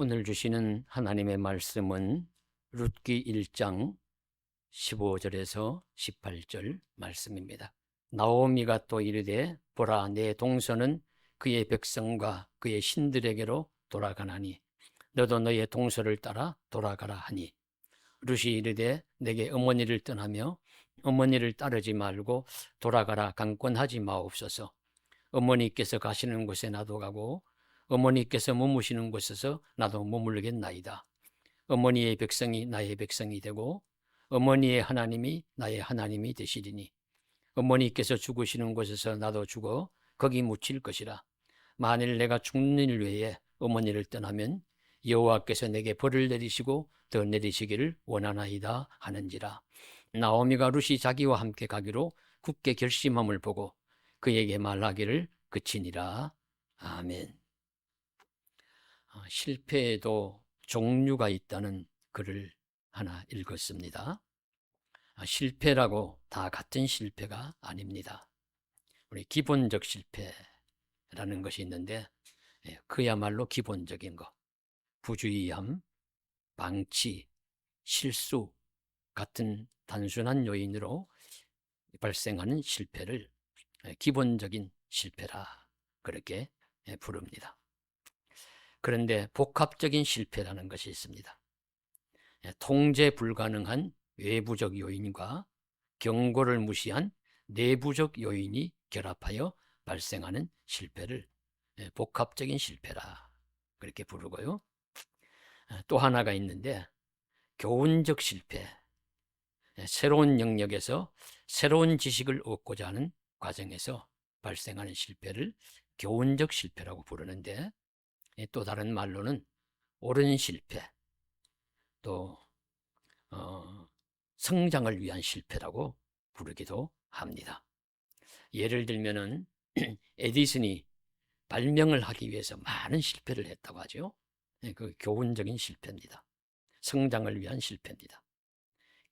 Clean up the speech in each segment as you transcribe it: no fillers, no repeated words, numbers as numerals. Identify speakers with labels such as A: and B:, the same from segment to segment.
A: 오늘 주시는 하나님의 말씀은 룻기 1장 15절에서 18절 말씀입니다. 나오미가 또 이르되 보라, 내 동서는 그의 백성과 그의 신들에게로 돌아가나니 너도 너의 동서를 따라 돌아가라 하니, 룻이 이르되 내게 어머니를 떠나며 어머니를 따르지 말고 돌아가라 강권하지 마옵소서. 어머니께서 가시는 곳에 나도 가고 어머니께서 머무시는 곳에서 나도 머물겠나이다. 어머니의 백성이 나의 백성이 되고 어머니의 하나님이 나의 하나님이 되시리니 어머니께서 죽으시는 곳에서 나도 죽어 거기 묻힐 것이라. 만일 내가 죽는 일 외에 어머니를 떠나면 여호와께서 내게 벌을 내리시고 더 내리시기를 원하나이다 하는지라. 나오미가 룻이 자기와 함께 가기로 굳게 결심함을 보고 그에게 말하기를 그치니라. 아멘. 실패에도 종류가 있다는 글을 하나 읽었습니다. 실패라고 다 같은 실패가 아닙니다. 우리 기본적 실패라는 것이 있는데, 그야말로 기본적인 것, 부주의함, 방치, 실수 같은 단순한 요인으로 발생하는 실패를 기본적인 실패라 그렇게 부릅니다. 그런데 복합적인 실패라는 것이 있습니다. 통제 불가능한 외부적 요인과 경고를 무시한 내부적 요인이 결합하여 발생하는 실패를 복합적인 실패라 그렇게 부르고요. 또 하나가 있는데 교훈적 실패, 새로운 영역에서 새로운 지식을 얻고자 하는 과정에서 발생하는 실패를 교훈적 실패라고 부르는데, 또 다른 말로는 옳은 실패, 또 성장을 위한 실패라고 부르기도 합니다. 예를 들면은 에디슨이 발명을 하기 위해서 많은 실패를 했다고 하죠. 그 교훈적인 실패입니다. 성장을 위한 실패입니다.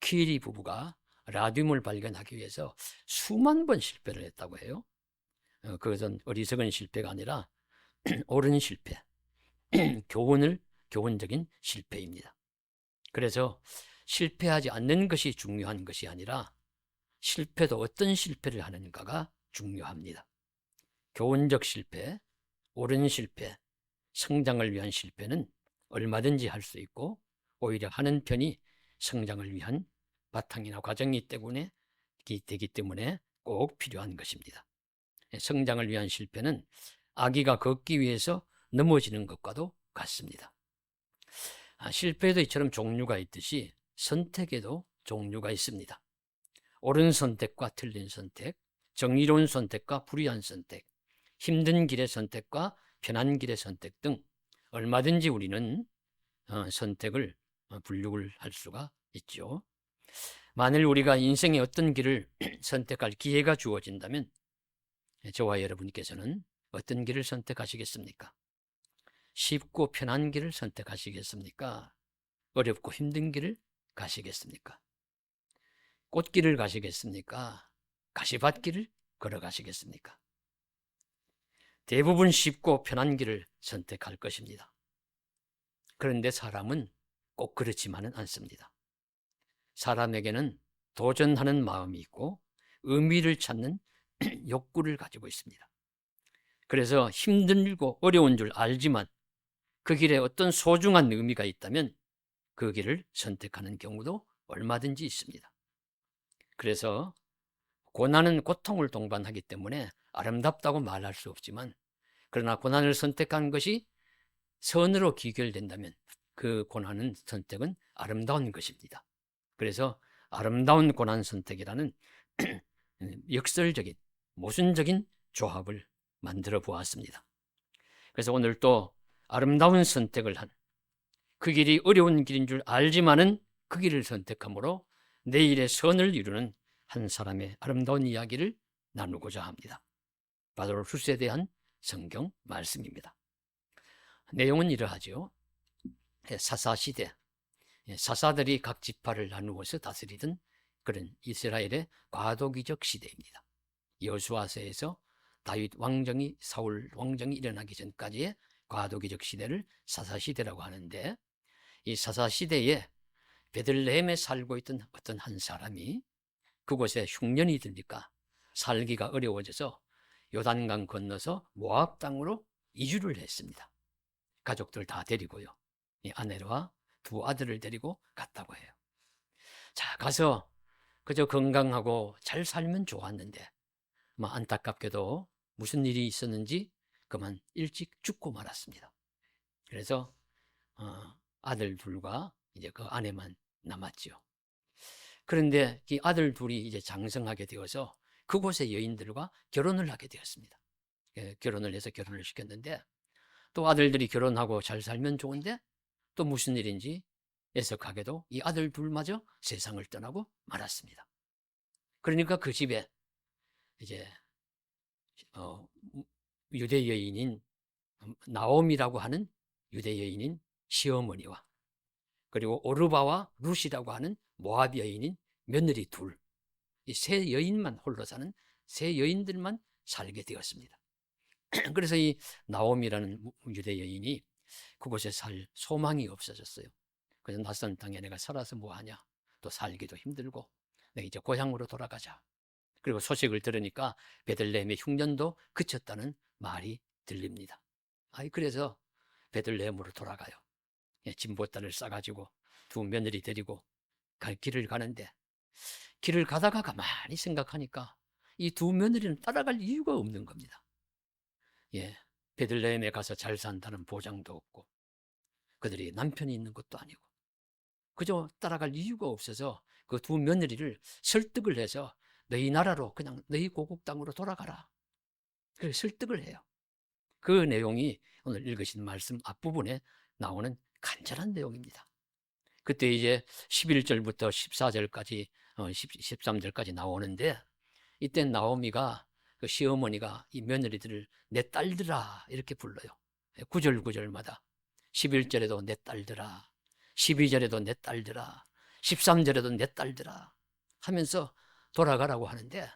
A: 퀴리 부부가 라듐을 발견하기 위해서 수만 번 실패를 했다고 해요. 그것은 어리석은 실패가 아니라 옳은 실패, 교훈적인 실패입니다. 그래서 실패하지 않는 것이 중요한 것이 아니라 실패도 어떤 실패를 하는가가 중요합니다. 교훈적 실패, 옳은 실패, 성장을 위한 실패는 얼마든지 할 수 있고, 오히려 하는 편이 성장을 위한 바탕이나 과정이 되기 때문에 꼭 필요한 것입니다. 성장을 위한 실패는 아기가 걷기 위해서 넘어지는 것과도 같습니다. 실패에도 이처럼 종류가 있듯이 선택에도 종류가 있습니다. 옳은 선택과 틀린 선택, 정의로운 선택과 불의한 선택, 힘든 길의 선택과 편한 길의 선택 등 얼마든지 우리는 선택을 분류를 할 수가 있죠. 만일 우리가 인생의 어떤 길을 선택할 기회가 주어진다면 저와 여러분께서는 어떤 길을 선택하시겠습니까? 쉽고 편한 길을 선택하시겠습니까? 어렵고 힘든 길을 가시겠습니까? 꽃길을 가시겠습니까? 가시밭길을 걸어가시겠습니까? 대부분 쉽고 편한 길을 선택할 것입니다. 그런데 사람은 꼭 그렇지만은 않습니다. 사람에게는 도전하는 마음이 있고 의미를 찾는 욕구를 가지고 있습니다. 그래서 힘들고 어려운 줄 알지만 그 길에 어떤 소중한 의미가 있다면 그 길을 선택하는 경우도 얼마든지 있습니다. 그래서 고난은 고통을 동반하기 때문에 아름답다고 말할 수 없지만, 그러나 고난을 선택한 것이 선으로 귀결된다면 그 고난은 선택은 아름다운 것입니다. 그래서 아름다운 고난 선택이라는 역설적인 모순적인 조합을 만들어 보았습니다. 그래서 오늘 또 아름다운 선택을 한, 그 길이 어려운 길인 줄 알지만은 그 길을 선택함으로 내일의 선을 이루는 한 사람의 아름다운 이야기를 나누고자 합니다. 바로 룻에 대한 성경 말씀입니다. 내용은 이러하죠. 사사시대, 사사들이 각 지파를 나누어서 다스리던 그런 이스라엘의 과도기적 시대입니다. 여호수아서에서 다윗 왕정이 사울 왕정이 일어나기 전까지의 과도기적 시대를 사사시대라고 하는데, 이 사사시대에 베들레헴에 살고 있던 어떤 한 사람이 그곳에 흉년이 들니까 살기가 어려워져서 요단강 건너서 모압 땅으로 이주를 했습니다. 가족들 다 데리고요. 이 아내와 두 아들을 데리고 갔다고 해요. 자, 가서 그저 건강하고 잘 살면 좋았는데 안타깝게도 무슨 일이 있었는지 그만 일찍 죽고 말았습니다. 그래서 아들 둘과 이제 그 아내만 남았죠. 그런데 이 아들 둘이 이제 장성하게 되어서 그곳의 여인들과 결혼을 하게 되었습니다. 결혼을 해서 결혼을 시켰는데, 또 아들들이 결혼하고 잘 살면 좋은데 또 무슨 일인지 애석하게도 이 아들 둘마저 세상을 떠나고 말았습니다. 그러니까 그 집에 이제 유대 여인인 나옴이라고 하는 유대 여인인 시어머니와, 그리고 오르바와 룻이라고 하는 모압 여인인 며느리 둘, 이 세 여인만 홀로 사는 세 여인들만 살게 되었습니다. 그래서 이 나옴이라는 유대 여인이 그곳에 살 소망이 없어졌어요. 그래서 낯선 땅에 내가 살아서 뭐하냐, 또 살기도 힘들고 내가 이제 고향으로 돌아가자. 그리고 소식을 들으니까 베들레헴의 흉년도 그쳤다는 말이 들립니다. 그래서 베들레헴으로 돌아가요. 진보단을 싸가지고 두 며느리 데리고 길을 가는데, 길을 가다가 가만히 생각하니까 이 두 며느리는 따라갈 이유가 없는 겁니다. 베들레헴에 가서 잘 산다는 보장도 없고 그들이 남편이 있는 것도 아니고 그저 따라갈 이유가 없어서 그 두 며느리를 설득을 해서 너희 나라로, 그냥 너희 고국 땅으로 돌아가라. 그래서 설득을 해요. 그 내용이 오늘 읽으신 말씀 앞부분에 나오는 간절한 내용입니다. 그때 이제 11절부터 14절까지 13절까지 나오는데, 이때 나오미가 그 시어머니가 이 며느리들을 내 딸들아 이렇게 불러요. 9절 9절마다 11절에도 내 딸들아, 12절에도 내 딸들아, 13절에도 내 딸들아 하면서 돌아가라고 하는데,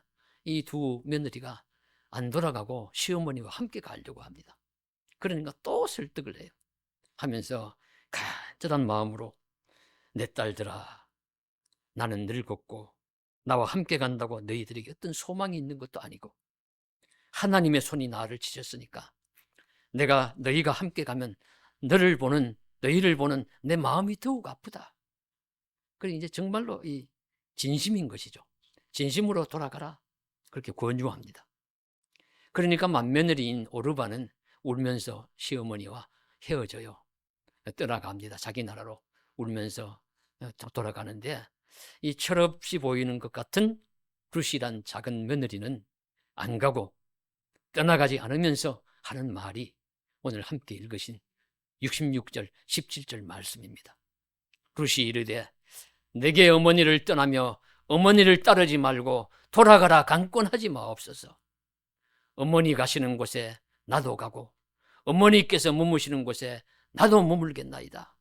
A: 이 두 며느리가 안 돌아가고 시어머니와 함께 가려고 합니다. 그러니까 또 설득을 해요. 하면서 간절한 마음으로 내 딸들아, 나는 늙었고 나와 함께 간다고 너희들에게 어떤 소망이 있는 것도 아니고 하나님의 손이 나를 치셨으니까 내가 너희가 함께 가면 너희를 보는 내 마음이 더욱 아프다. 그래 이제 정말로 이 진심인 것이죠. 진심으로 돌아가라. 그렇게 권유합니다. 그러니까 맏며느리인 오르바는 울면서 시어머니와 헤어져요. 떠나갑니다. 자기 나라로 울면서 돌아가는데, 이 철없이 보이는 것 같은 룻이란 작은 며느리는 안 가고 떠나가지 않으면서 하는 말이 오늘 함께 읽으신 66절 17절 말씀입니다. 룻이 이르되 내게 어머니를 떠나며 어머니를 따르지 말고 돌아가라 강권하지 마옵소서. 어머니 가시는 곳에 나도 가고 어머니께서 머무시는 곳에 나도 머물겠나이다.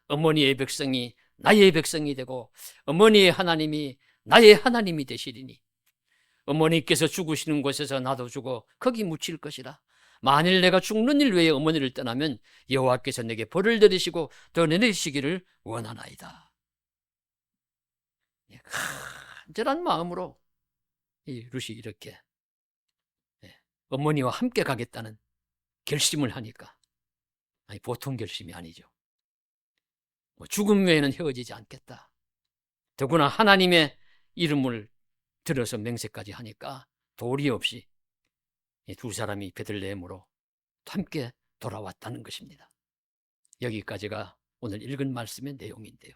A: 어머니의 백성이 나의 백성이 되고 어머니의 하나님이 나의 하나님이 되시리니 어머니께서 죽으시는 곳에서 나도 죽어 거기 묻힐 것이라. 만일 내가 죽는 일 외에 어머니를 떠나면 여호와께서 내게 벌을 내리시고 더 내리시기를 원하나이다. 간절한 마음으로 이 룻이 이렇게 어머니와 함께 가겠다는 결심을 하니까, 보통 결심이 아니죠. 죽음 외에는 헤어지지 않겠다. 더구나 하나님의 이름을 들어서 맹세까지 하니까 도리 없이 이 두 사람이 베들레헴으로 함께 돌아왔다는 것입니다. 여기까지가 오늘 읽은 말씀의 내용인데요.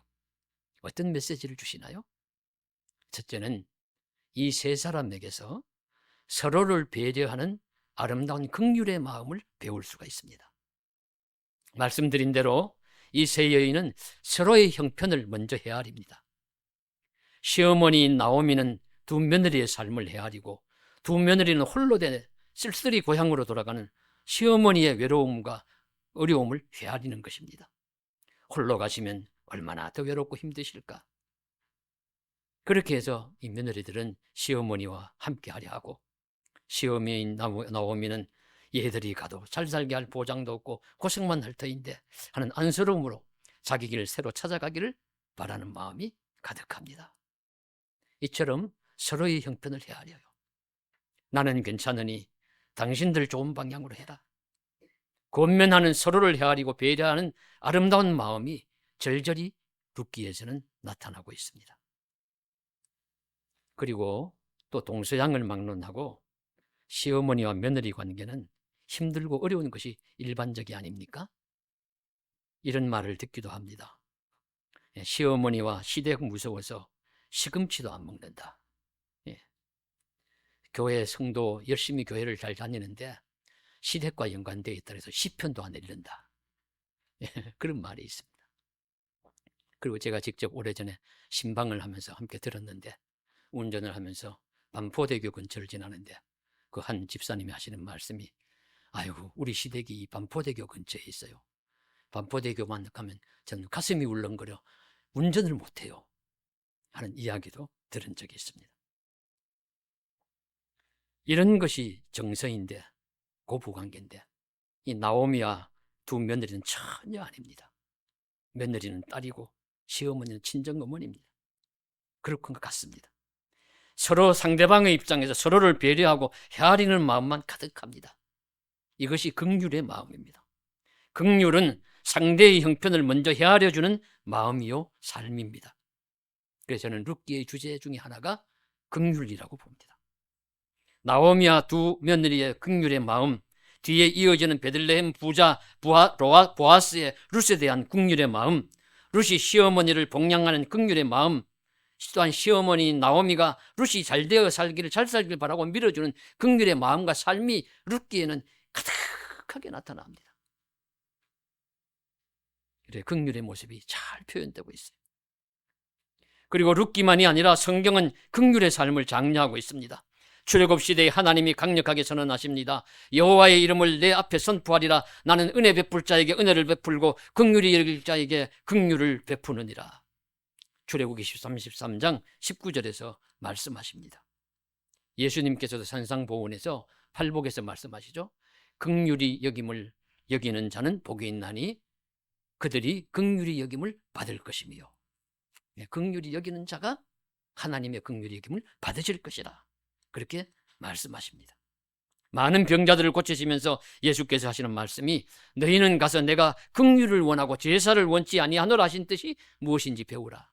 A: 어떤 메시지를 주시나요? 첫째는 이 세 사람에게서 서로를 배려하는 아름다운 긍휼의 마음을 배울 수가 있습니다. 말씀드린 대로 이 세 여인은 서로의 형편을 먼저 헤아립니다. 시어머니인 나오미는 두 며느리의 삶을 헤아리고 두 며느리는 홀로 된 쓸쓸히 고향으로 돌아가는 시어머니의 외로움과 어려움을 헤아리는 것입니다. 홀로 가시면 얼마나 더 외롭고 힘드실까? 그렇게 해서 이 며느리들은 시어머니와 함께 하려 하고, 시어머니인 나오미는 얘들이 가도 잘 살게 할 보장도 없고 고생만 할 터인데 하는 안쓰러움으로 자기 길을 새로 찾아가기를 바라는 마음이 가득합니다. 이처럼 서로의 형편을 헤아려요. 나는 괜찮으니 당신들 좋은 방향으로 해라. 권면하는, 서로를 헤아리고 배려하는 아름다운 마음이 절절히 룻기에서는 나타나고 있습니다. 그리고 또 동서양을 막론하고 시어머니와 며느리 관계는 힘들고 어려운 것이 일반적이 아닙니까? 이런 말을 듣기도 합니다. 시어머니와 시댁 무서워서 시금치도 안 먹는다. 교회 성도 열심히 교회를 잘 다니는데 시댁과 연관되어 있다 해서 시편도 안 읽는다. 그런 말이 있습니다. 그리고 제가 직접 오래전에 신방을 하면서 함께 들었는데, 운전을 하면서 반포대교 근처를 지나는데 그 한 집사님이 하시는 말씀이, 아이고 우리 시댁이 이 반포대교 근처에 있어요. 반포대교만 가면 저는 가슴이 울렁거려 운전을 못해요 하는 이야기도 들은 적이 있습니다. 이런 것이 정서인데, 고부관계인데, 이 나오미와 두 며느리는 전혀 아닙니다. 며느리는 딸이고 시어머니는 친정어머니입니다. 그럴 것 같습니다. 서로 상대방의 입장에서 서로를 배려하고 헤아리는 마음만 가득합니다. 이것이 긍휼의 마음입니다. 긍휼은 상대의 형편을 먼저 헤아려주는 마음이요 삶입니다. 그래서 저는 룻기의 주제 중에 하나가 긍휼이라고 봅니다. 나오미와 두 며느리의 긍휼의 마음, 뒤에 이어지는 베들레헴 부자 보아스의 룻에 대한 긍휼의 마음, 룻이 시어머니를 복양하는 긍휼의 마음, 또한 시어머니 나오미가 룻이 잘 살길 바라고 밀어주는 긍휼의 마음과 삶이 룻기에는 가득하게 나타납니다. 그래, 긍휼의 모습이 잘 표현되고 있어요. 그리고 룻기만이 아니라 성경은 긍휼의 삶을 장려하고 있습니다. 출애굽 시대에 하나님이 강력하게 선언하십니다. 여호와의 이름을 내 앞에 선포하리라. 나는 은혜 베풀 자에게 은혜를 베풀고 긍휼히 여길 자에게 긍휼을 베푸느니라. 출애굽기 33장 19절에서 말씀하십니다. 예수님께서도 산상보훈에서 팔복에서 말씀하시죠. 긍휼히 여김을 여기는 자는 복이 있나니 그들이 긍휼히 여김을 받을 것이며, 긍휼히 여기는 자가 하나님의 긍휼히 여김을 받으실 것이라, 그렇게 말씀하십니다. 많은 병자들을 고치시면서 예수께서 하시는 말씀이, 너희는 가서 내가 긍휼을 원하고 제사를 원치 아니하노라 하신 뜻이 무엇인지 배우라.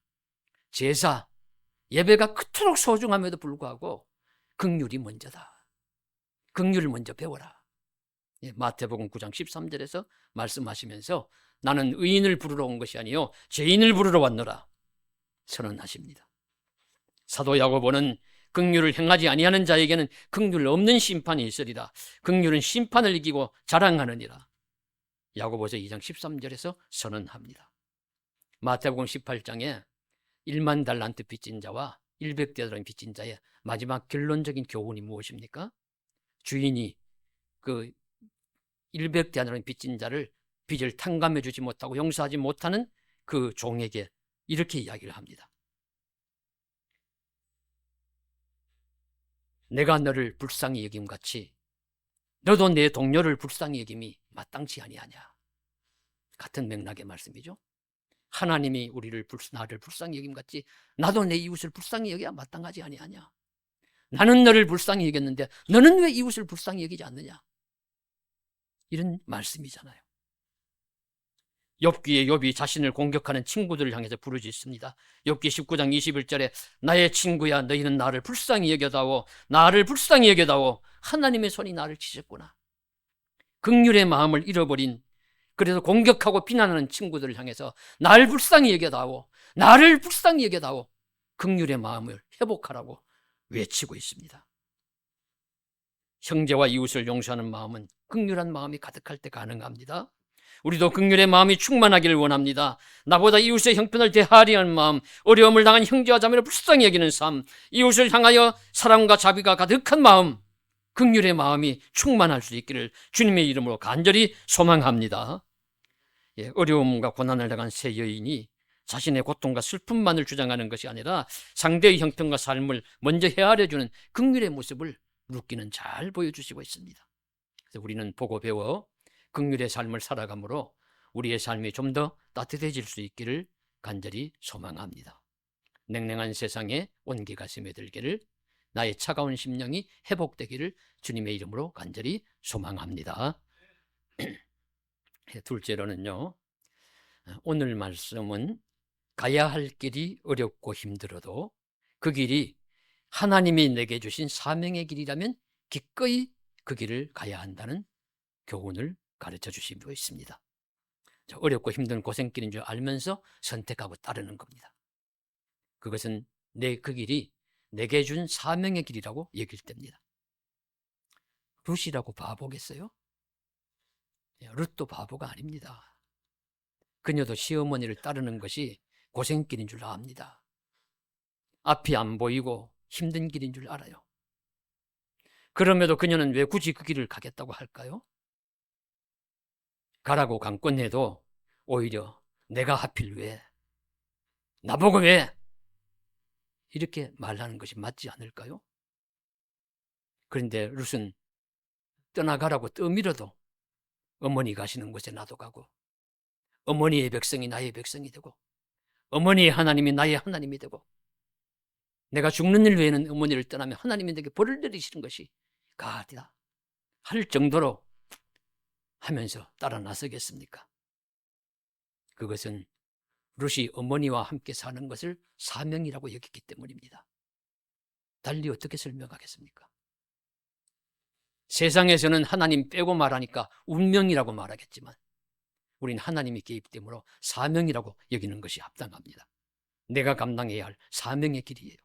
A: 제사, 예배가 그토록 소중함에도 불구하고 긍휼이 먼저다. 긍휼을 먼저 배워라. 마태복음 9장 13절에서 말씀하시면서 나는 의인을 부르러 온 것이 아니요 죄인을 부르러 왔노라 선언하십니다. 사도 야고보는 긍휼을 행하지 아니하는 자에게는 긍휼 없는 심판이 있으리라. 긍휼은 심판을 이기고 자랑하느니라. 야고보서 2장 13절에서 선언합니다. 마태복음 18장에 1만 달란트 빚진 자와 100데나리온 빚진 자의 마지막 결론적인 교훈이 무엇입니까? 주인이 그 100데나리온 빚진 자를 빚을 탕감해 주지 못하고 용서하지 못하는 그 종에게 이렇게 이야기를 합니다. 내가 너를 불쌍히 여김같이 너도 내 동료를 불쌍히 여김이 마땅치 아니하냐. 같은 맥락의 말씀이죠. 하나님이 나를 불쌍히 여김같이 나도 내 이웃을 불쌍히 여겨야 마땅하지 아니하냐. 나는 너를 불쌍히 여겼는데 너는 왜 이웃을 불쌍히 여기지 않느냐. 이런 말씀이잖아요. 욥기에 욥이 자신을 공격하는 친구들을 향해서 부르짖습니다. 욥기 19장 21절에 나의 친구야 너희는 나를 불쌍히 여겨다오. 나를 불쌍히 여겨다오. 하나님의 손이 나를 치셨구나. 긍휼의 마음을 잃어버린, 그래서 공격하고 비난하는 친구들을 향해서 나를 불쌍히 여겨다오. 나를 불쌍히 여겨다오. 긍휼의 마음을 회복하라고 외치고 있습니다. 형제와 이웃을 용서하는 마음은 긍휼한 마음이 가득할 때 가능합니다. 우리도 긍휼의 마음이 충만하기를 원합니다. 나보다 이웃의 형편을 대하리하는 마음, 어려움을 당한 형제와 자매를 불쌍히 여기는 삶, 이웃을 향하여 사랑과 자비가 가득한 마음, 긍휼의 마음이 충만할 수 있기를 주님의 이름으로 간절히 소망합니다. 어려움과 고난을 당한 세 여인이 자신의 고통과 슬픔만을 주장하는 것이 아니라 상대의 형편과 삶을 먼저 헤아려주는 긍휼의 모습을 룻기는 잘 보여주시고 있습니다. 그래서 우리는 보고 배워 긍휼의 삶을 살아가므로 우리의 삶이 좀 더 따뜻해질 수 있기를 간절히 소망합니다. 냉랭한 세상에 온기가 스며들기를, 나의 차가운 심령이 회복되기를 주님의 이름으로 간절히 소망합니다. 둘째로는요, 오늘 말씀은 가야 할 길이 어렵고 힘들어도 그 길이 하나님이 내게 주신 사명의 길이라면 기꺼이 그 길을 가야 한다는 교훈을 가르쳐 주시고 있습니다. 어렵고 힘든 고생길인 줄 알면서 선택하고 따르는 겁니다. 그것은 그 길이 내게 준 사명의 길이라고 여길 때입니다. 룻이라고 바보겠어요? 룻도 바보가 아닙니다. 그녀도 시어머니를 따르는 것이 고생길인 줄 압니다. 앞이 안 보이고 힘든 길인 줄 알아요. 그럼에도 그녀는 왜 굳이 그 길을 가겠다고 할까요? 가라고 강권해도 오히려 내가 하필 왜, 나보고 왜, 이렇게 말하는 것이 맞지 않을까요? 그런데 룻은 떠나가라고 떠밀어도 어머니 가시는 곳에 나도 가고, 어머니의 백성이 나의 백성이 되고, 어머니의 하나님이 나의 하나님이 되고, 내가 죽는 일 외에는 어머니를 떠나면 하나님이 내게 벌을 내리시는 것이 가디다 할 정도로 하면서 따라 나서겠습니까? 그것은 룻이 어머니와 함께 사는 것을 사명이라고 여겼기 때문입니다. 달리 어떻게 설명하겠습니까? 세상에서는 하나님 빼고 말하니까 운명이라고 말하겠지만 우린 하나님이 개입되므로 사명이라고 여기는 것이 합당합니다. 내가 감당해야 할 사명의 길이에요.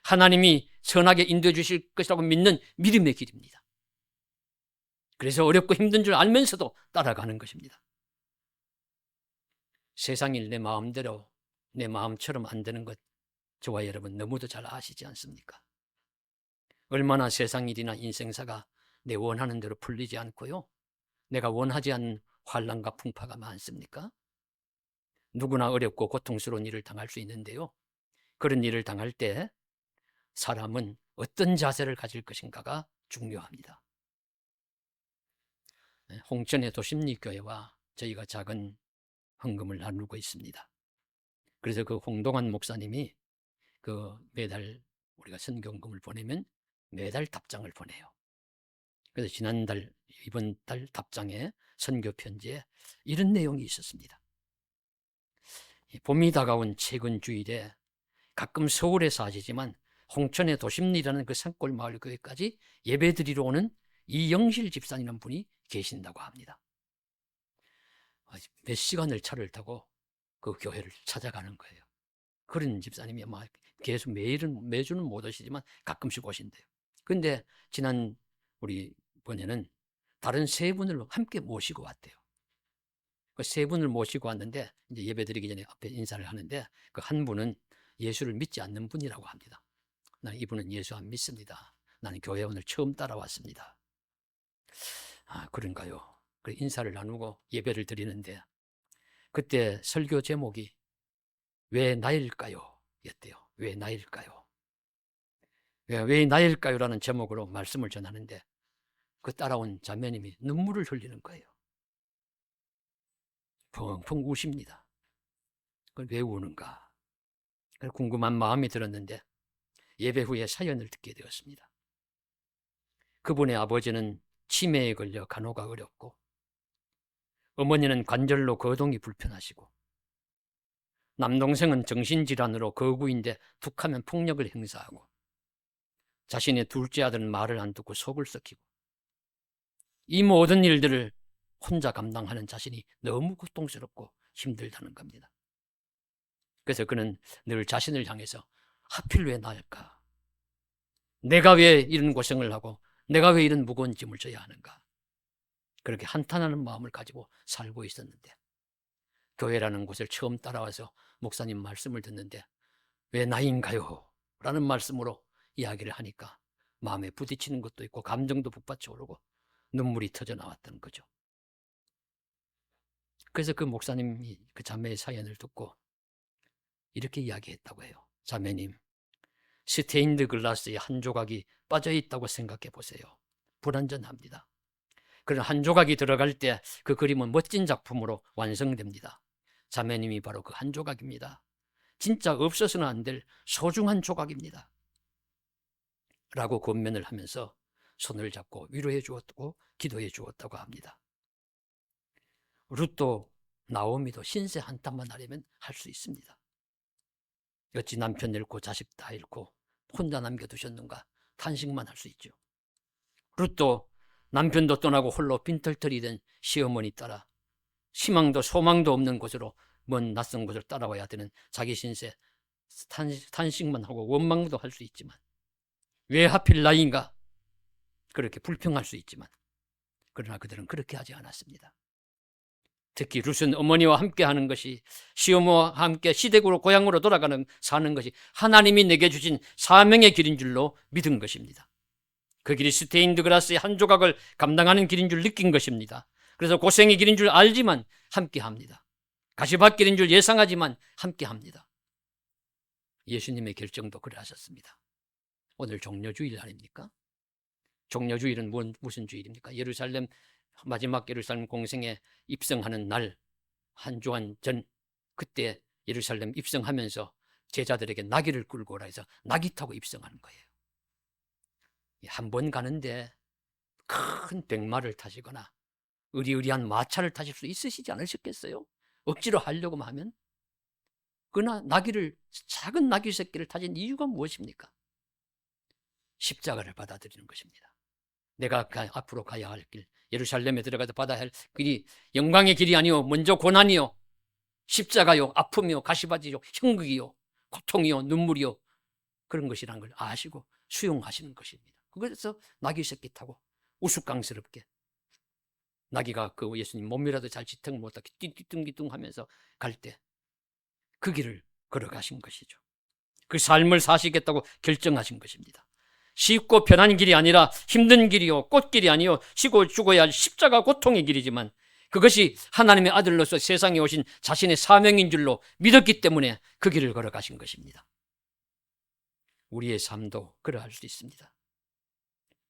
A: 하나님이 선하게 인도해 주실 것이라고 믿는 믿음의 길입니다. 그래서 어렵고 힘든 줄 알면서도 따라가는 것입니다. 세상 일 내 마음대로 내 마음처럼 안 되는 것 저와 여러분 너무도 잘 아시지 않습니까? 얼마나 세상 일이나 인생사가 내 원하는 대로 풀리지 않고요, 내가 원하지 않는 환난과 풍파가 많습니까? 누구나 어렵고 고통스러운 일을 당할 수 있는데요, 그런 일을 당할 때 사람은 어떤 자세를 가질 것인가가 중요합니다. 홍천의 도심리교회와 저희가 작은 헌금을 나누고 있습니다. 그래서 그 홍동환 목사님이 매달 우리가 선교헌금을 보내면 매달 답장을 보내요. 그래서 이번 달 답장에 선교 편지에 이런 내용이 있었습니다. 봄이 다가온 최근 주일에 가끔 서울에 사시지만 홍천의 도심리라는 그 산골 마을 교회까지 예배드리러 오는 이영실 집사님이라는 분이 계신다고 합니다. 몇 시간을 차를 타고 그 교회를 찾아가는 거예요. 그런 집사님이 막 계속 매주는 못 오시지만 가끔씩 오신대요. 그런데 지난 우리 번에는 다른 세 분을 함께 모시고 왔대요. 그 세 분을 모시고 왔는데 이제 예배드리기 전에 앞에 인사를 하는데 그 한 분은 예수를 믿지 않는 분이라고 합니다. 나는 이분은 예수 안 믿습니다. 나는 교회 오늘 처음 따라왔습니다. 아, 그런가요? 그 인사를 나누고 예배를 드리는데 그때 설교 제목이 왜 나일까요? 였대요. 왜 나일까요? 왜 나일까요? 라는 제목으로 말씀을 전하는데 그 따라온 자매님이 눈물을 흘리는 거예요. 펑펑 우십니다. 그걸 왜 우는가? 궁금한 마음이 들었는데 예배 후에 사연을 듣게 되었습니다. 그분의 아버지는 치매에 걸려 간호가 어렵고 어머니는 관절로 거동이 불편하시고 남동생은 정신질환으로 거구인데 툭하면 폭력을 행사하고 자신의 둘째 아들은 말을 안 듣고 속을 썩히고 이 모든 일들을 혼자 감당하는 자신이 너무 고통스럽고 힘들다는 겁니다. 그래서 그는 늘 자신을 향해서 하필 왜 나일까? 내가 왜 이런 고생을 하고 내가 왜 이런 무거운 짐을 져야 하는가? 그렇게 한탄하는 마음을 가지고 살고 있었는데 교회라는 곳을 처음 따라와서 목사님 말씀을 듣는데 왜 나인가요? 라는 말씀으로 이야기를 하니까 마음에 부딪히는 것도 있고 감정도 북받쳐 오르고 눈물이 터져 나왔던 거죠. 그래서 그 목사님이 그 자매의 사연을 듣고 이렇게 이야기했다고 해요. 자매님, 스테인드 글라스에 한 조각이 빠져 있다고 생각해 보세요. 불완전합니다. 그런 한 조각이 들어갈 때 그 그림은 멋진 작품으로 완성됩니다. 자매님이 바로 그 한 조각입니다. 진짜 없어서는 안 될 소중한 조각입니다. 라고 권면을 하면서 손을 잡고 위로해 주었고 기도해 주었다고 합니다. 룻도 나오미도 신세 한탄만 하려면 할 수 있습니다. 어찌 남편 잃고 자식 다 잃고 혼자 남겨두셨는가 탄식만 할 수 있죠. 룻도 남편도 떠나고 홀로 빈털터리 된 시어머니 따라 희망도 소망도 없는 곳으로 먼 낯선 곳을 따라와야 되는 자기 신세 탄식만 하고 원망도 할 수 있지만 왜 하필 나인가 그렇게 불평할 수 있지만 그러나 그들은 그렇게 하지 않았습니다. 특히 룻은 어머니와 함께 하는 것이 시어머니와 함께 시댁으로 고향으로 돌아가는 사는 것이 하나님이 내게 주신 사명의 길인 줄로 믿은 것입니다. 그 길이 스테인드 그라스의 한 조각을 감당하는 길인 줄 느낀 것입니다. 그래서 고생의 길인 줄 알지만 함께 합니다. 가시밭길인 줄 예상하지만 함께 합니다. 예수님의 결정도 그래 하셨습니다. 오늘 종려주일 아닙니까? 종려주일은 무슨 주일입니까? 예루살렘 마지막 예루살렘 공생에 입성하는 날 한 주간 전 그때 예루살렘 입성하면서 제자들에게 나귀를 끌고 오라 해서 나귀 타고 입성하는 거예요. 한 번 가는데 큰 백마를 타시거나 의리의리한 마차를 타실 수 있으시지 않으셨겠어요? 억지로 하려고 하면. 그러나 나귀를 작은 나귀 새끼를 타신 이유가 무엇입니까? 십자가를 받아들이는 것입니다. 내가 앞으로 가야 할 길, 예루살렘에 들어가서 받아야 할 길이 영광의 길이 아니요 먼저 고난이요 십자가요 아픔이요 가시밭이요 형극이요 고통이요 눈물이요 그런 것이라는 걸 아시고 수용하시는 것입니다. 그래서 나귀 새끼 타고 우스꽝스럽게 나귀가 그 예수님 몸이라도 잘 지탱 못하게 띠뚱띠뚱하면서 갈 때 그 길을 걸어가신 것이죠. 그 삶을 사시겠다고 결정하신 것입니다. 쉽고 편한 길이 아니라 힘든 길이요 꽃길이 아니요 쉬고 죽어야 할 십자가 고통의 길이지만 그것이 하나님의 아들로서 세상에 오신 자신의 사명인 줄로 믿었기 때문에 그 길을 걸어가신 것입니다. 우리의 삶도 그러할 수 있습니다.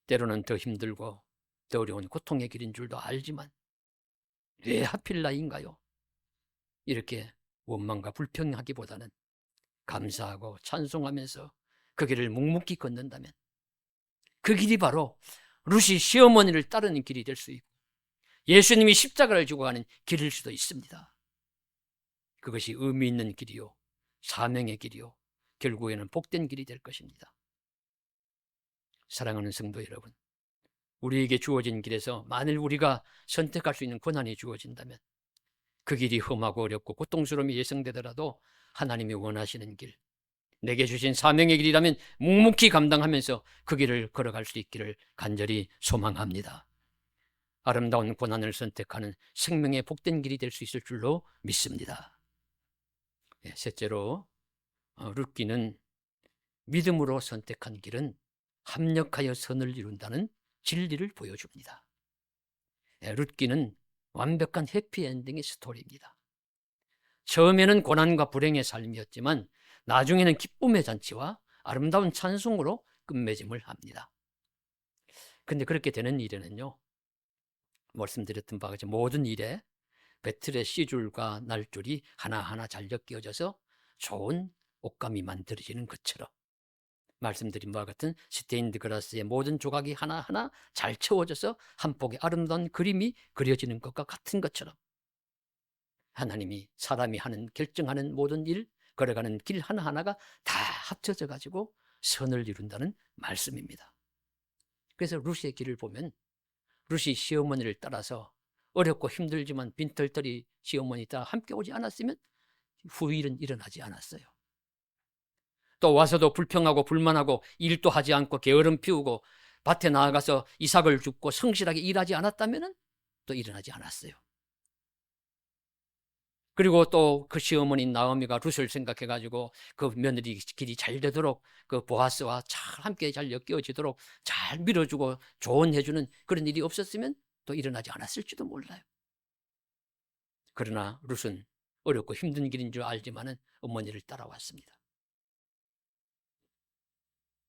A: 때로는 더 힘들고 더 어려운 고통의 길인 줄도 알지만 왜 하필 나인가요? 이렇게 원망과 불평하기보다는 감사하고 찬송하면서 그 길을 묵묵히 걷는다면 그 길이 바로 룻이 시어머니를 따르는 길이 될 수 있고 예수님이 십자가를 지고 가는 길일 수도 있습니다. 그것이 의미 있는 길이요 사명의 길이요 결국에는 복된 길이 될 것입니다. 사랑하는 성도 여러분, 우리에게 주어진 길에서 만일 우리가 선택할 수 있는 권한이 주어진다면 그 길이 험하고 어렵고 고통스러움이 예상되더라도 하나님이 원하시는 길, 내게 주신 사명의 길이라면 묵묵히 감당하면서 그 길을 걸어갈 수 있기를 간절히 소망합니다. 아름다운 고난을 선택하는 생명의 복된 길이 될 수 있을 줄로 믿습니다. 셋째로 룻기는 믿음으로 선택한 길은 합력하여 선을 이룬다는 진리를 보여줍니다. 룻기는 완벽한 해피엔딩의 스토리입니다. 처음에는 고난과 불행의 삶이었지만 나중에는 기쁨의 잔치와 아름다운 찬송으로 끝맺음을 합니다. 그런데 그렇게 되는 일에는요, 말씀드렸던 바와 같이 모든 일에 배틀의 씨줄과 날줄이 하나하나 잘 엮여져서 좋은 옷감이 만들어지는 것처럼 말씀드린 바와 같은 스테인드 그라스의 모든 조각이 하나하나 잘 채워져서 한 폭의 아름다운 그림이 그려지는 것과 같은 것처럼 하나님이 사람이 하는 결정하는 모든 일, 걸어가는 길 하나하나가 다 합쳐져 가지고 선을 이룬다는 말씀입니다. 그래서 룻의 길을 보면 룻이 시어머니를 따라서 어렵고 힘들지만 빈털터리 시어머니 따라 함께 오지 않았으면 후일은 일어나지 않았어요. 또 와서도 불평하고 불만하고 일도 하지 않고 게으름 피우고 밭에 나아가서 이삭을 줍고 성실하게 일하지 않았다면 또 일어나지 않았어요. 그리고 또 그 시어머니 나오미가 룻을 생각해가지고 그 며느리 길이 잘 되도록 그 보아스와 잘 함께 잘 엮여지도록 잘 밀어주고 조언해주는 그런 일이 없었으면 또 일어나지 않았을지도 몰라요. 그러나 룻은 어렵고 힘든 길인 줄 알지만은 어머니를 따라왔습니다.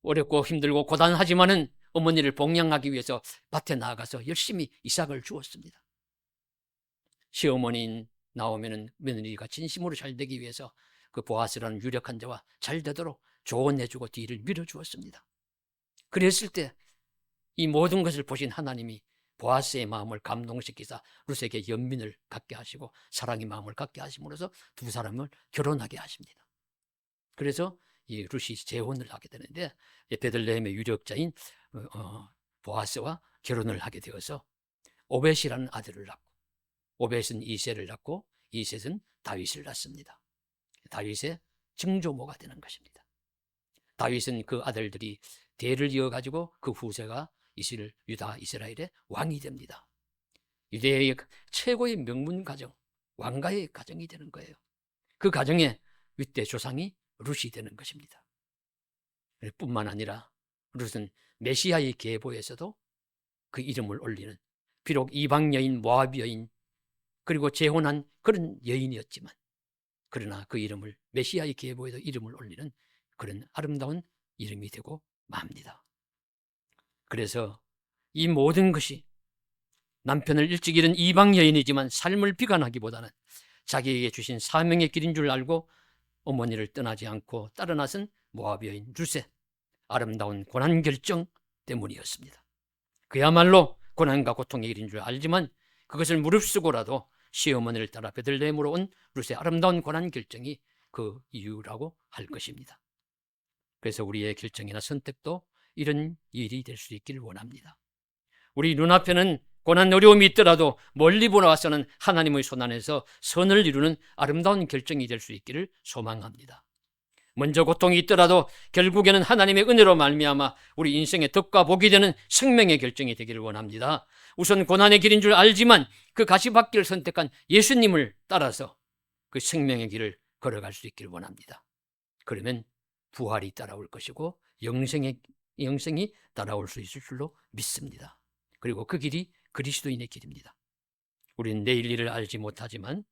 A: 어렵고 힘들고 고단하지만은 어머니를 봉양하기 위해서 밭에 나가서 열심히 이삭을 주었습니다. 시어머니인 나오면은 며느리가 진심으로 잘 되기 위해서 그 보아스라는 유력한 자와 잘 되도록 조언해주고 뒤를 밀어주었습니다. 그랬을 때 이 모든 것을 보신 하나님이 보아스의 마음을 감동시키사 룻에게 연민을 갖게 하시고 사랑의 마음을 갖게 하심으로써 두 사람을 결혼하게 하십니다. 그래서 이 룻이 재혼을 하게 되는데 베들레헴의 유력자인 보아스와 결혼을 하게 되어서 오벳이라는 아들을 낳고, 오벳은 이새를 낳고 이셋은 다윗을 낳습니다. 다윗의 증조모가 되는 것입니다. 다윗은 그 아들들이 대를 이어가지고 그 후세가 유다 이스라엘의 왕이 됩니다. 유대의 최고의 명문 가정, 왕가의 가정이 되는 거예요. 그 가정의 윗대 조상이 룻이 되는 것입니다. 뿐만 아니라 룻은 메시아의 계보에서도 그 이름을 올리는, 비록 이방 여인, 모압 여인, 그리고 재혼한 그런 여인이었지만 그러나 그 이름을 메시아의 계보에도 이름을 올리는 그런 아름다운 이름이 되고 맙니다. 그래서 이 모든 것이 남편을 일찍 잃은 이방 여인이지만 삶을 비관하기보다는 자기에게 주신 사명의 길인 줄 알고 어머니를 떠나지 않고 따라 나선 모압 여인 룻의 아름다운 고난 결정 때문이었습니다. 그야말로 고난과 고통의 길인 줄 알지만 그것을 무릅쓰고라도 시어머니를 따라 베들레헴으로 온 룻의 아름다운 고난 결정이 그 이유라고 할 것입니다. 그래서 우리의 결정이나 선택도 이런 일이 될 수 있기를 원합니다. 우리 눈앞에는 고난 어려움이 있더라도 멀리 보아서는 하나님의 손 안에서 선을 이루는 아름다운 결정이 될 수 있기를 소망합니다. 먼저 고통이 있더라도 결국에는 하나님의 은혜로 말미암아 우리 인생의 덕과 복이 되는 생명의 결정이 되기를 원합니다. 우선 고난의 길인 줄 알지만 그 가시밭길을 선택한 예수님을 따라서 그 생명의 길을 걸어갈 수 있기를 원합니다. 그러면 부활이 따라올 것이고 영생이 따라올 수 있을 줄로 믿습니다. 그리고 그 길이 그리스도인의 길입니다. 우리는 내일 일을 알지 못하지만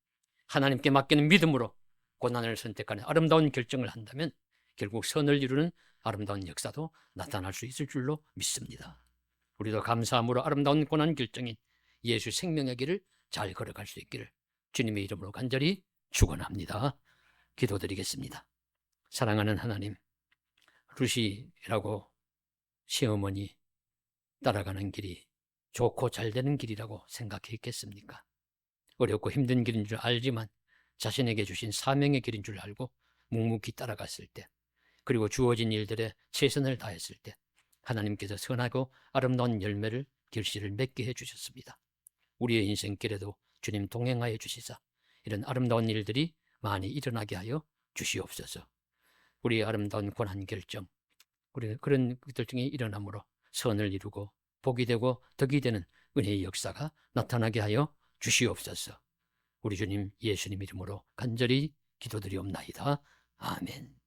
A: 하나님께 맡기는 믿음으로 고난을 선택하는 아름다운 결정을 한다면 결국 선을 이루는 아름다운 역사도 나타날 수 있을 줄로 믿습니다. 우리도 감사함으로 아름다운 고난 결정인 예수 생명의 길을 잘 걸어갈 수 있기를 주님의 이름으로 간절히 축원합니다. 기도드리겠습니다. 사랑하는 하나님, 룻이라고 시어머니 따라가는 길이 좋고 잘 되는 길이라고 생각했겠습니까? 어렵고 힘든 길인 줄 알지만 자신에게 주신 사명의 길인 줄 알고 묵묵히 따라갔을 때, 그리고 주어진 일들에 최선을 다했을 때 하나님께서 선하고 아름다운 열매를 결실을 맺게 해주셨습니다. 우리의 인생길에도 주님 동행하여 주시사 이런 아름다운 일들이 많이 일어나게 하여 주시옵소서. 우리의 아름다운 고난 결정, 우리 그런 결정이 일어남으로 선을 이루고 복이 되고 덕이 되는 은혜의 역사가 나타나게 하여 주시옵소서. 우리 주님 예수님 이름으로 간절히 기도드리옵나이다. 아멘.